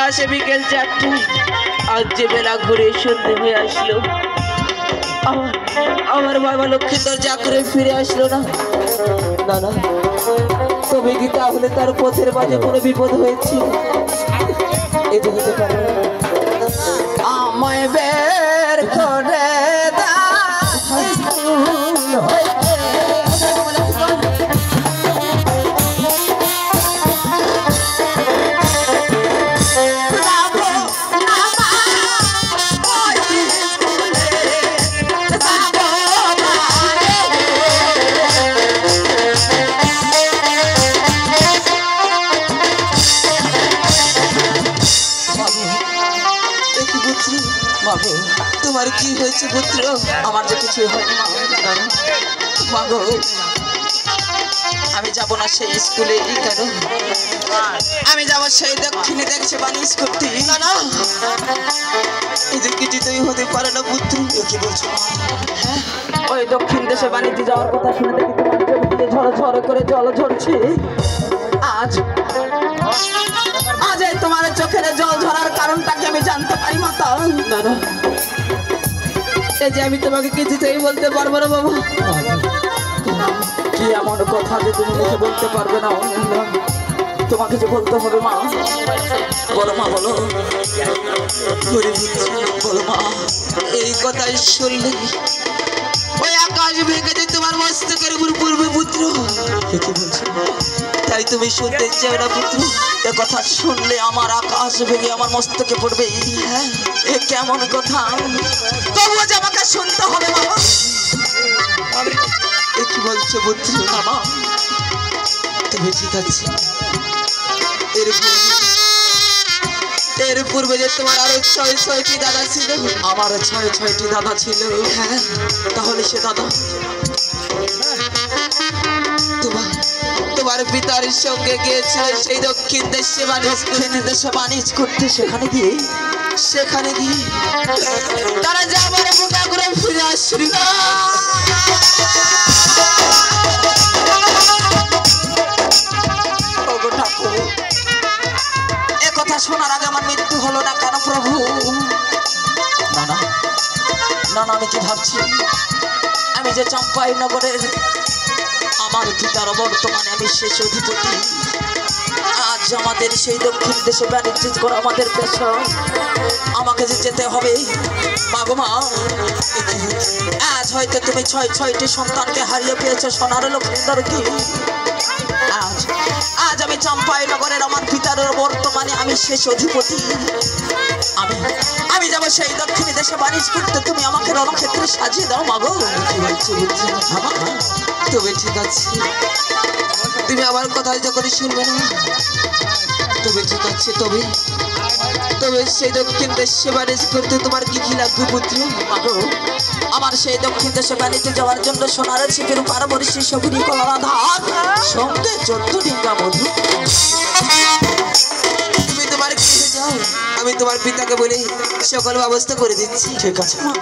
আসে বিকেল 4টে। আজ যে বেলা ঘুরে সন্ধে হয়ে আসলো, আমার বাবা লক্ষ্মীন্দর যা করে ফিরে আসলো না। না না, তবে কি তাহলে তার পথের মাঝে কোনো বিপদ হয়েছে? এটা হতে পারে না। আমায় বের করে তোমার কি হয়েছে পুত্র? আমার যে কিছু হয়নি মা গো। আমি যাব না সেই স্কুলে, কেন আমি যাব সেই দক্ষিণে দেখছে বাণিজ্য করতে। না না, এই যে কিছুতেই হতে পারে না পুত্র। কি বলছো? হ্যাঁ, ওই দক্ষিণ দেশে বাণিজ্য যাওয়ার কথা শুনে দেখি তোমার চোখ দিয়ে ঝড় ঝড় করে জল ঝরছে। আজ আজ এই তোমার চোখের জল ঝরার কারণটাকে আমি জানতে পারি মাতা। না না, এই যে আমি তোমাকে কিছুতেই বলতে পারবো না বাবা। কি এমন কথা যে তুমি মুখে বলতে পারবে না? তোমাকে যে বলতে হবে মা। বলো মা, বলো বলো মা। এই কথাই শুনলে ওই আকাশ ভেঙে যে তোমার মস্তকের উপর পড়বে পুত্র। কি বলছো? তাই তুমি শুনতে চাও না পুত্র? এ কথা শুনলে আমার আকাশ ভেঙে আমার মস্তকে পড়বে। হ্যাঁ, এ কেমন কথা? তবুও যে আমাকে শুনতে হবে বাবা। কি বলছো পুত্র? বাবা তুমি ঠিক আছে। এর পূর্বে যে তোমার আরো 6-6টি দাদা ছিল, আমার 6-6টি দাদা ছিল। হ্যাঁ, তাহলে সে দাদা তোমার পিতার সঙ্গে গিয়েছিল সেই দক্ষিণ দেশে বাণিজ্য করতে। সেখানে গিয়ে তারা যে আবার বোকা করে ফিরে আসছিল। এ কথা শোনার আগে আমার মৃত্যু হলো না কেন প্রভু? না না না না, আমি কি ভাবছি? আমি যে চম্পাই নগরের আমার পিতার বর্তমানে আমি শেষ অধিপতি। আজ আমাদের সেই দক্ষিণ দেশে বাণিজ্য করা আমাদের পেশা। আমাকে যে যেতে হবে মাগো মা। আজ হয়তো তুমি 6-6টি সন্তানকে হারিয়ে পেয়েছো সোনার লক্ষ্মীন্দর কি। আজ আমি চম্পাই নগরের আমার পিতার বর্তমানে আমি শেষ অধিপতি। আমি যাব সেই দক্ষিণ দেশে বাণিজ্য করতে। তুমি আমাকে রণক্ষেত্রে সাজিয়ে দাও মাগো। কি বলছো? তবে ঠিক আছে, তুমি আমার কথাই যখন শুনবে না, তবে ঠিক আছে। তবে সেই দক্ষিণ দেশে বাণিজ্য করতে তোমার কি কি লাগবে পুত্র? মাগো, আমার সেই দক্ষিণ দেশে বাণিজ্য যাওয়ার জন্য সোনার ছিপের উপর বরিশি সবুরি কলার ধার সঙ্গে 14 ডিঙ্গা মধু। তুমি তোমার কি যাও, আমি তোমার পিতাকে বলে সকল ব্যবস্থা করে দিচ্ছি। ঠিক আছে মা।